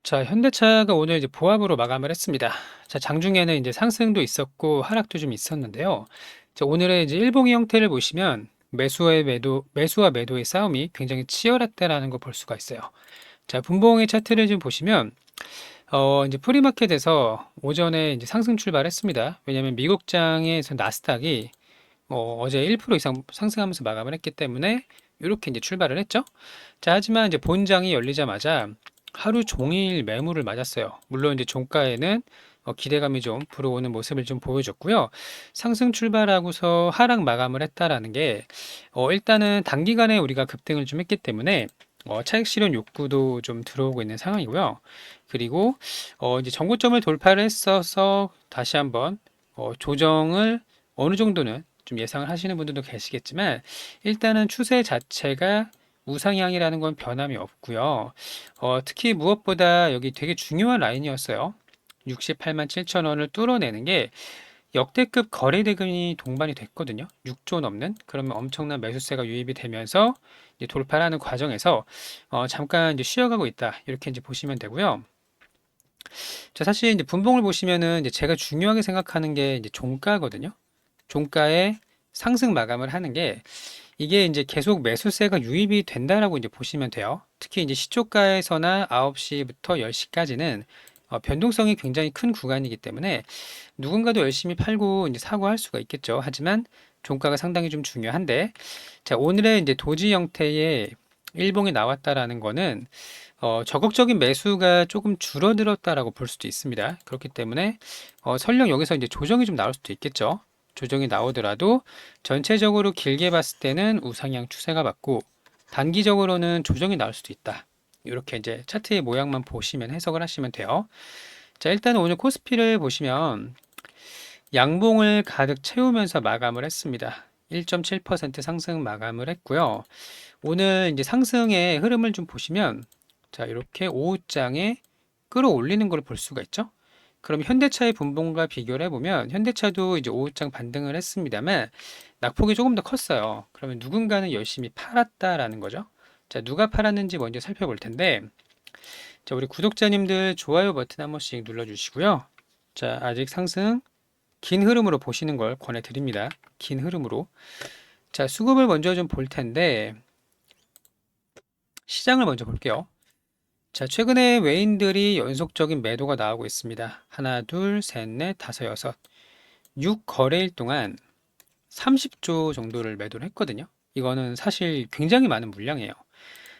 자, 현대차가 오늘 이제 보합으로 마감을 했습니다. 자, 장중에는 이제 상승도 있었고 하락도 좀 있었는데요. 자, 오늘의 이제 일봉의 형태를 보시면 매수와 매도의 싸움이 굉장히 치열했다라는 걸 볼 수가 있어요. 자, 분봉의 차트를 좀 보시면 이제 프리마켓에서 오전에 이제 상승 출발했습니다. 왜냐하면 미국장에서 나스닥이 어제 1% 이상 상승하면서 마감을 했기 때문에 이렇게 이제 출발을 했죠. 자, 하지만 이제 본장이 열리자마자 하루 종일 매물을 맞았어요. 물론 이제 종가에는 기대감이 좀 불어오는 모습을 좀 보여줬고요. 상승 출발하고서 하락 마감을 했다라는 게 일단은 단기간에 우리가 급등을 좀 했기 때문에 차익 실현 욕구도 좀 들어오고 있는 상황이고요. 그리고 이제 전고점을 돌파를 했어서 다시 한번 조정을 어느 정도는 좀 예상을 하시는 분들도 계시겠지만 일단은 추세 자체가 우상향이라는 건 변함이 없고요. 특히 무엇보다 여기 되게 중요한 라인이었어요. 68만 7천 원을 뚫어내는 게 역대급 거래 대금이 동반이 됐거든요. 6조 넘는. 그러면 엄청난 매수세가 유입이 되면서 이제 돌파를 하는 과정에서 잠깐 이제 쉬어가고 있다. 이렇게 이제 보시면 되고요. 자, 사실 이제 분봉을 보시면은 이제 제가 중요하게 생각하는 게 이제 종가거든요. 종가의 상승 마감을 하는 게 이게 이제 계속 매수세가 유입이 된다라고 이제 보시면 돼요. 특히 이제 시초가에서나 9시부터 10시까지는 변동성이 굉장히 큰 구간이기 때문에 누군가도 열심히 팔고 이제 사고 할 수가 있겠죠. 하지만 종가가 상당히 좀 중요한데, 자, 오늘의 이제 도지 형태의 일봉이 나왔다라는 거는 적극적인 매수가 조금 줄어들었다라고 볼 수도 있습니다. 그렇기 때문에 설령 여기서 이제 조정이 좀 나올 수도 있겠죠. 조정이 나오더라도 전체적으로 길게 봤을 때는 우상향 추세가 맞고 단기적으로는 조정이 나올 수도 있다. 이렇게 이제 차트의 모양만 보시면 해석을 하시면 돼요. 자, 일단 오늘 코스피를 보시면 양봉을 가득 채우면서 마감을 했습니다. 1.7% 상승 마감을 했고요. 오늘 이제 상승의 흐름을 좀 보시면 자, 이렇게 오후장에 끌어올리는 걸 볼 수가 있죠. 그럼 현대차의 분봉과 비교를 해보면 현대차도 이제 오후장 반등을 했습니다만 낙폭이 조금 더 컸어요. 그러면 누군가는 열심히 팔았다라는 거죠. 자, 누가 팔았는지 먼저 살펴볼 텐데 자, 우리 구독자님들 좋아요 버튼 한 번씩 눌러주시고요. 자, 아직 상승 긴 흐름으로 보시는 걸 권해드립니다. 긴 흐름으로. 자, 수급을 먼저 좀 볼 텐데 시장을 먼저 볼게요. 자, 최근에 외인들이 연속적인 매도가 나오고 있습니다. 하나, 둘, 셋, 넷, 다섯, 여섯. 6거래일 동안 30조 정도를 매도를 했거든요. 이거는 사실 굉장히 많은 물량이에요.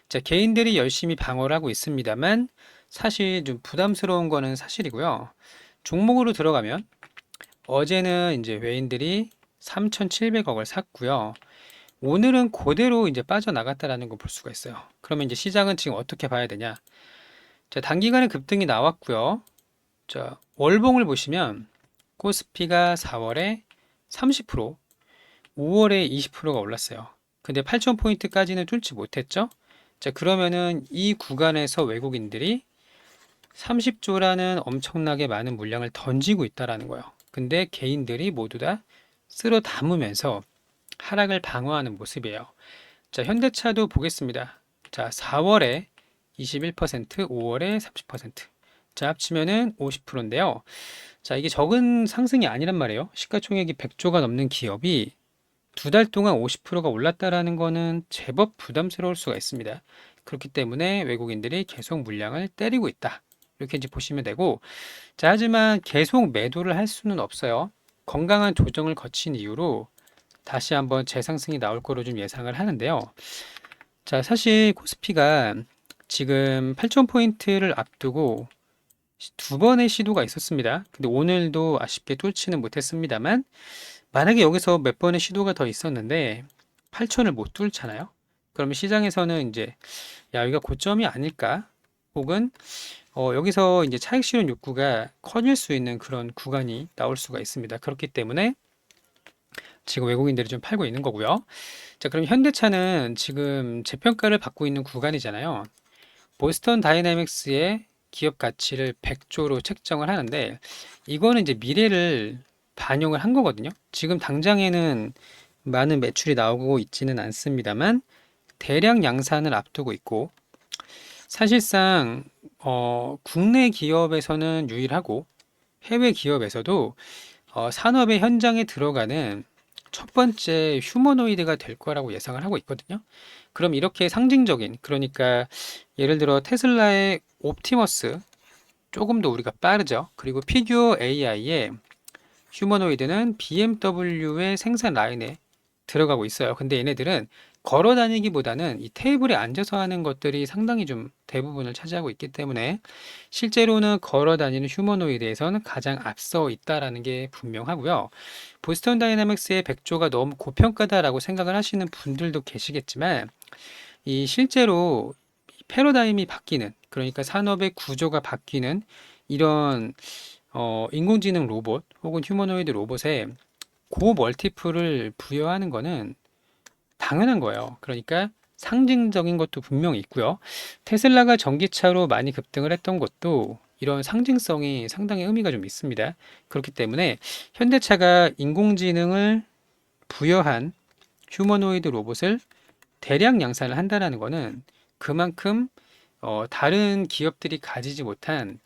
자, 개인들이 열심히 방어를 하고 있습니다만 사실 좀 부담스러운 거는 사실이고요. 종목으로 들어가면 어제는 이제 외인들이 3,700억을 샀고요. 오늘은 그대로 이제 빠져나갔다라는 걸 볼 수가 있어요. 그러면 이제 시장은 지금 어떻게 봐야 되냐? 자, 단기간에 급등이 나왔고요. 자, 월봉을 보시면 코스피가 4월에 30%, 5월에 20%가 올랐어요. 근데 8,000포인트까지는 뚫지 못했죠? 자, 그러면은 이 구간에서 외국인들이 30조라는 엄청나게 많은 물량을 던지고 있다라는 거예요. 근데 개인들이 모두 다 쓸어 담으면서 하락을 방어하는 모습이에요. 자, 현대차도 보겠습니다. 자, 4월에 21%, 5월에 30%. 자, 합치면은 50%인데요. 자, 이게 적은 상승이 아니란 말이에요. 시가총액이 100조가 넘는 기업이 두 달 동안 50%가 올랐다라는 거는 제법 부담스러울 수가 있습니다. 그렇기 때문에 외국인들이 계속 물량을 때리고 있다. 이렇게 이제 보시면 되고, 자, 하지만 계속 매도를 할 수는 없어요. 건강한 조정을 거친 이후로 다시 한번 재상승이 나올 거로 좀 예상을 하는데요. 자, 사실 코스피가 지금 8,000포인트를 앞두고 두 번의 시도가 있었습니다. 근데 오늘도 아쉽게 뚫지는 못했습니다만 만약에 여기서 몇 번의 시도가 더 있었는데 8,000을 못 뚫잖아요. 그러면 시장에서는 이제 야, 여기가 고점이 아닐까? 혹은 여기서 이제 차익 실현 욕구가 커질 수 있는 그런 구간이 나올 수가 있습니다. 그렇기 때문에 지금 외국인들이 좀 팔고 있는 거고요. 자, 그럼 현대차는 지금 재평가를 받고 있는 구간이잖아요. 보스턴 다이내믹스의 기업 가치를 100조로 책정을 하는데 이거는 이제 미래를 반영을 한 거거든요. 지금 당장에는 많은 매출이 나오고 있지는 않습니다만 대량 양산을 앞두고 있고 사실상 국내 기업에서는 유일하고 해외 기업에서도 산업의 현장에 들어가는 첫 번째 휴머노이드가 될 거라고 예상을 하고 있거든요. 그럼 이렇게 상징적인, 그러니까 예를 들어 테슬라의 옵티머스, 조금 더 우리가 빠르죠. 그리고 피규어 AI의 휴머노이드는 BMW의 생산 라인에 들어가고 있어요. 근데 얘네들은 걸어 다니기보다는 이 테이블에 앉아서 하는 것들이 상당히 좀 대부분을 차지하고 있기 때문에 실제로는 걸어 다니는 휴머노이드에서는 가장 앞서 있다라는 게 분명하고요. 보스턴 다이나믹스의 100조가 너무 고평가다라고 생각을 하시는 분들도 계시겠지만 이 실제로 패러다임이 바뀌는, 그러니까 산업의 구조가 바뀌는 이런 인공지능 로봇 혹은 휴머노이드 로봇에 고 멀티플을 부여하는 거는 당연한 거예요. 그러니까 상징적인 것도 분명히 있고요. 테슬라가 전기차로 많이 급등을 했던 것도 이런 상징성이 상당히 의미가 좀 있습니다. 그렇기 때문에 현대차가 인공지능을 부여한 휴머노이드 로봇을 대량 양산을 한다는 거는 그만큼 다른 기업들이 가지지 못한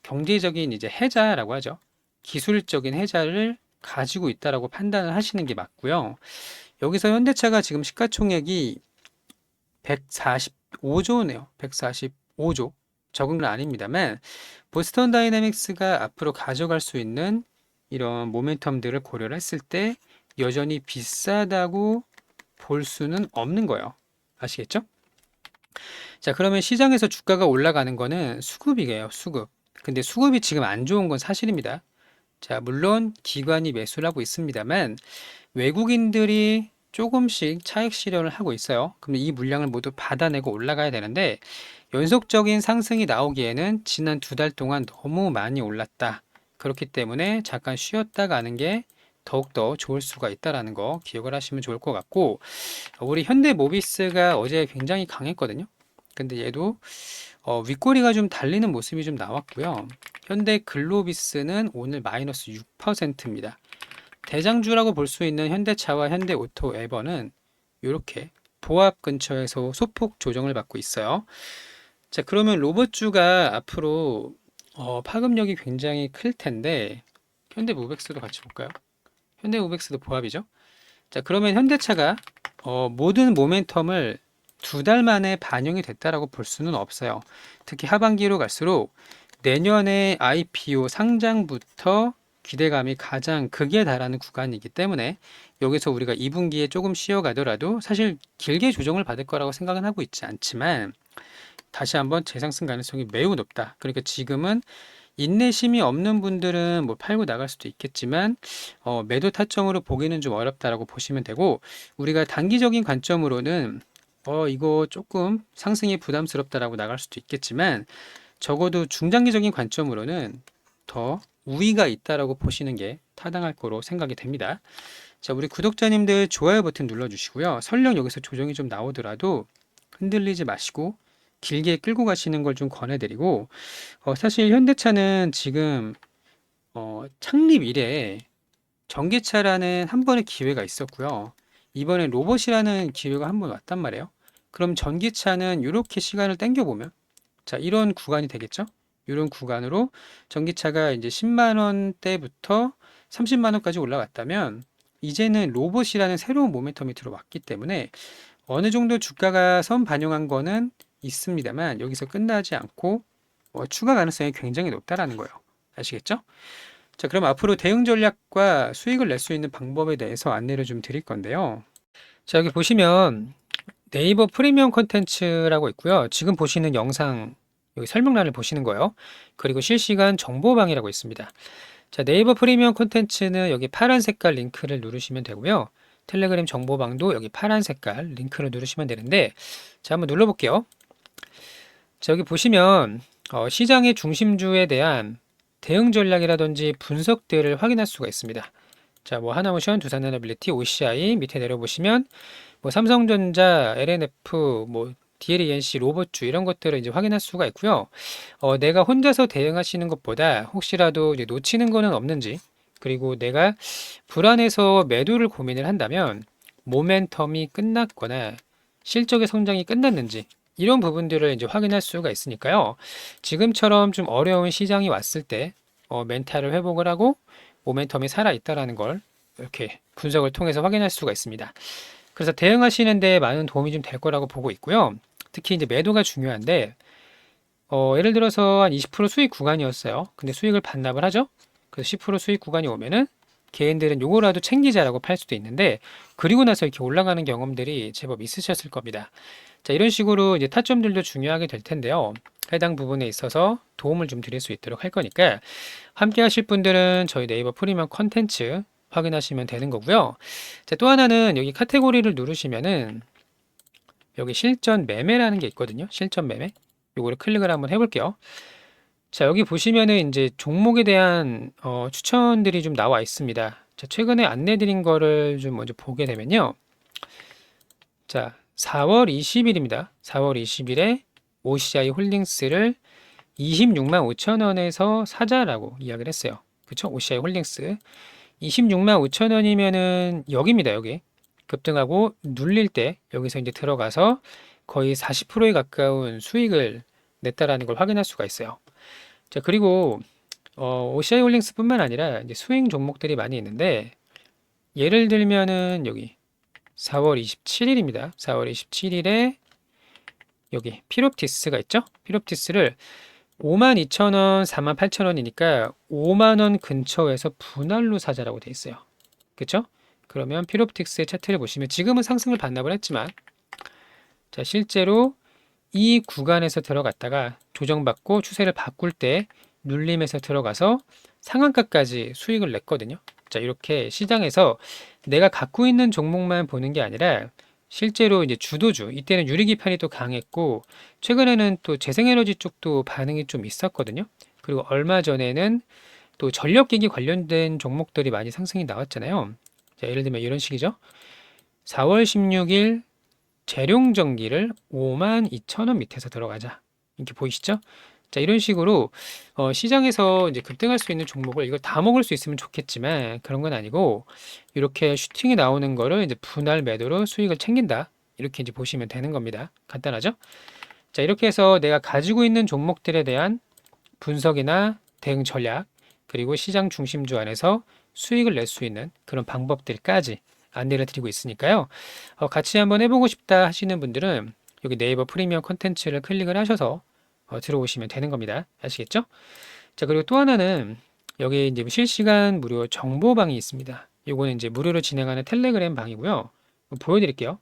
경제적인 이제 해자라고 하죠. 기술적인 해자를 가지고 있다라고 판단을 하시는 게 맞고요. 여기서 현대차가 지금 시가총액이 145조네요. 145조. 적은 건 아닙니다만 보스턴 다이내믹스가 앞으로 가져갈 수 있는 이런 모멘텀들을 고려를 했을 때 여전히 비싸다고 볼 수는 없는 거예요. 아시겠죠? 자, 그러면 시장에서 주가가 올라가는 거는 수급이에요, 수급. 근데 수급이 지금 안 좋은 건 사실입니다. 자, 물론 기관이 매수를 하고 있습니다만 외국인들이 조금씩 차익 실현을 하고 있어요. 그럼 이 물량을 모두 받아내고 올라가야 되는데 연속적인 상승이 나오기에는 지난 2달 동안 너무 많이 올랐다. 그렇기 때문에 잠깐 쉬었다 가는 게 더욱더 좋을 수가 있다라는 거 기억을 하시면 좋을 것 같고, 우리 현대모비스가 어제 굉장히 강했거든요. 근데 얘도 윗꼬리가 좀 달리는 모습이 좀 나왔고요. 현대글로비스는 오늘 마이너스 6%입니다. 대장주라고 볼 수 있는 현대차와 현대오토 에버는 이렇게 보합 근처에서 소폭 조정을 받고 있어요. 자, 그러면 로봇주가 앞으로 파급력이 굉장히 클 텐데 현대모백스도 같이 볼까요? 현대모백스도 보합이죠. 자, 그러면 현대차가 모든 모멘텀을 2달 만에 반영이 됐다라고 볼 수는 없어요. 특히 하반기로 갈수록 내년에 IPO 상장부터 기대감이 가장 극에 달하는 구간이기 때문에 여기서 우리가 2분기에 조금 쉬어가더라도 사실 길게 조정을 받을 거라고 생각은 하고 있지 않지만 다시 한번 재상승 가능성이 매우 높다. 그러니까 지금은 인내심이 없는 분들은 뭐 팔고 나갈 수도 있겠지만 매도 타점으로 보기는 좀 어렵다라고 보시면 되고, 우리가 단기적인 관점으로는 이거 조금 상승이 부담스럽다라고 나갈 수도 있겠지만 적어도 중장기적인 관점으로는 더 우위가 있다라고 보시는 게 타당할 거로 생각이 됩니다. 자, 우리 구독자님들 좋아요 버튼 눌러주시고요. 설령 여기서 조정이 좀 나오더라도 흔들리지 마시고 길게 끌고 가시는 걸 좀 권해드리고, 사실 현대차는 지금 창립 이래 전기차라는 한 번의 기회가 있었고요. 이번에 로봇이라는 기회가 한 번 왔단 말이에요. 그럼 전기차는 이렇게 시간을 당겨보면 자, 이런 구간이 되겠죠? 이런 구간으로 전기차가 이제 10만 원대부터 30만 원까지 올라갔다면 이제는 로봇이라는 새로운 모멘텀이 들어왔기 때문에 어느 정도 주가가 선 반영한 거는 있습니다만 여기서 끝나지 않고 추가 가능성이 굉장히 높다라는 거예요. 아시겠죠? 자, 그럼 앞으로 대응 전략과 수익을 낼 수 있는 방법에 대해서 안내를 좀 드릴 건데요. 자, 여기 보시면 네이버 프리미엄 콘텐츠라고 있고요. 지금 보시는 영상 여기 설명란을 보시는 거예요. 그리고 실시간 정보방이라고 있습니다. 자, 네이버 프리미엄 콘텐츠는 여기 파란 색깔 링크를 누르시면 되고요. 텔레그램 정보방도 여기 파란 색깔 링크를 누르시면 되는데, 자, 한번 눌러볼게요. 자, 여기 보시면 시장의 중심주에 대한 대응 전략이라든지 분석들을 확인할 수가 있습니다. 자, 뭐 하나모션, 두산에너빌리티, OCI 밑에 내려보시면 뭐 삼성전자, LNF, 뭐 DLENC, 로봇주 이런 것들을 이제 확인할 수가 있고요. 내가 혼자서 대응하시는 것보다 혹시라도 이제 놓치는 거는 없는지, 그리고 내가 불안해서 매도를 고민을 한다면 모멘텀이 끝났거나 실적의 성장이 끝났는지 이런 부분들을 이제 확인할 수가 있으니까요. 지금처럼 좀 어려운 시장이 왔을 때 멘탈을 회복을 하고 모멘텀이 살아있다라는 걸 이렇게 분석을 통해서 확인할 수가 있습니다. 그래서 대응하시는데 많은 도움이 좀 될 거라고 보고 있고요. 특히 이제 매도가 중요한데 예를 들어서 한 20% 수익 구간이었어요. 근데 수익을 반납을 하죠. 그래서 10% 수익 구간이 오면은 개인들은 요거라도 챙기자라고 팔 수도 있는데 그리고 나서 이렇게 올라가는 경험들이 제법 있으셨을 겁니다. 자, 이런 식으로 이제 타점들도 중요하게 될 텐데요. 해당 부분에 있어서 도움을 좀 드릴 수 있도록 할 거니까 함께 하실 분들은 저희 네이버 프리미엄 컨텐츠 확인하시면 되는 거고요. 자, 또 하나는 여기 카테고리를 누르시면은 여기 실전 매매라는 게 있거든요. 실전 매매. 요거를 클릭을 한번 해볼게요. 자, 여기 보시면은 이제 종목에 대한 추천들이 좀 나와 있습니다. 자, 최근에 안내드린 거를 좀 먼저 보게 되면요. 자, 4월 20일입니다. 4월 20일에 OCI 홀딩스를 26만 5천 원에서 사자라고 이야기를 했어요. 그쵸? OCI 홀딩스. 26만 5천 원이면은 여기입니다. 여기. 급등하고 눌릴 때 여기서 이제 들어가서 거의 40%에 가까운 수익을 냈다라는 걸 확인할 수가 있어요. 자, 그리고 OCI 홀딩스뿐만 아니라 이제 수익 종목들이 많이 있는데 예를 들면은 여기 4월 27일입니다. 4월 27일에 여기 피롭티스가 있죠? 피롭티스를 52,000원, 48,000원이니까 5만 원 근처에서 분할로 사자라고 돼 있어요. 그쵸? 그러면 피롭틱스의 차트를 보시면 지금은 상승을 반납을 했지만 자, 실제로 이 구간에서 들어갔다가 조정받고 추세를 바꿀 때 눌림에서 들어가서 상한가까지 수익을 냈거든요. 자, 이렇게 시장에서 내가 갖고 있는 종목만 보는 게 아니라 실제로 이제 주도주, 이때는 유리기판이 또 강했고 최근에는 또 재생에너지 쪽도 반응이 좀 있었거든요. 그리고 얼마 전에는 또 전력기기 관련된 종목들이 많이 상승이 나왔잖아요. 자, 예를 들면 이런 식이죠. 4월 16일 재룡전기를 52,000원 밑에서 들어가자. 이렇게 보이시죠? 자, 이런 식으로 시장에서 이제 급등할 수 있는 종목을 이걸 다 먹을 수 있으면 좋겠지만 그런 건 아니고 이렇게 슈팅이 나오는 거를 이제 분할 매도로 수익을 챙긴다. 이렇게 이제 보시면 되는 겁니다. 간단하죠? 자, 이렇게 해서 내가 가지고 있는 종목들에 대한 분석이나 대응 전략, 그리고 시장 중심주 안에서 수익을 낼 수 있는 그런 방법들까지 안내를 드리고 있으니까요. 같이 한번 해보고 싶다 하시는 분들은 여기 네이버 프리미엄 컨텐츠를 클릭을 하셔서 들어오시면 되는 겁니다. 아시겠죠? 자, 그리고 또 하나는 여기 이제 실시간 무료 정보방이 있습니다. 요거는 이제 무료로 진행하는 텔레그램 방이고요. 보여드릴게요.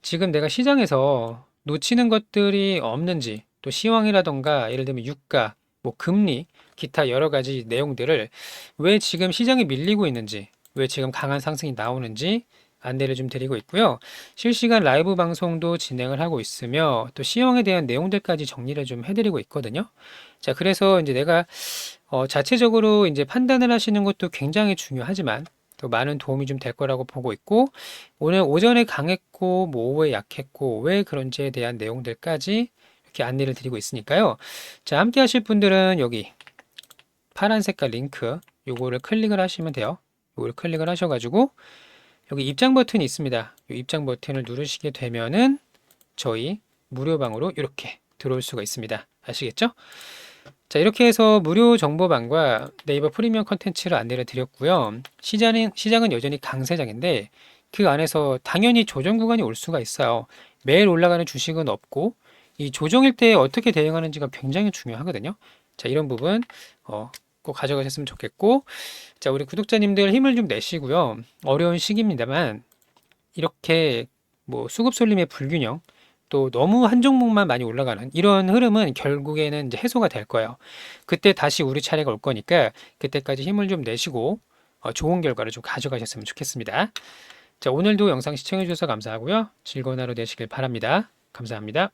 지금 내가 시장에서 놓치는 것들이 없는지 또 시황이라던가 예를 들면 유가, 뭐 금리, 기타 여러 가지 내용들을 왜 지금 시장이 밀리고 있는지, 왜 지금 강한 상승이 나오는지 안내를 좀 드리고 있고요. 실시간 라이브 방송도 진행을 하고 있으며 또 시황에 대한 내용들까지 정리를 좀 해드리고 있거든요. 자, 그래서 이제 내가 자체적으로 이제 판단을 하시는 것도 굉장히 중요하지만 또 많은 도움이 좀 될 거라고 보고 있고 오늘 오전에 강했고 뭐 오후에 약했고 왜 그런지에 대한 내용들까지 이렇게 안내를 드리고 있으니까요. 자, 함께 하실 분들은 여기 파란 색깔 링크 요거를 클릭을 하시면 돼요. 요거를 클릭을 하셔가지고 여기 입장 버튼이 있습니다. 이 입장 버튼을 누르시게 되면은 저희 무료방으로 이렇게 들어올 수가 있습니다. 아시겠죠? 자, 이렇게 해서 무료 정보방과 네이버 프리미엄 컨텐츠를 안내를 드렸고요. 시장은 여전히 강세장인데 그 안에서 당연히 조정 구간이 올 수가 있어요. 매일 올라가는 주식은 없고 이 조정일 때 어떻게 대응하는지가 굉장히 중요하거든요. 자, 이런 부분 꼭 가져가셨으면 좋겠고 자, 우리 구독자님들 힘을 좀 내시고요. 어려운 시기입니다만 이렇게 뭐 수급 쏠림의 불균형 또 너무 한 종목만 많이 올라가는 이런 흐름은 결국에는 이제 해소가 될 거예요. 그때 다시 우리 차례가 올 거니까 그때까지 힘을 좀 내시고 좋은 결과를 좀 가져가셨으면 좋겠습니다. 자, 오늘도 영상 시청해 주셔서 감사하고요. 즐거운 하루 되시길 바랍니다. 감사합니다.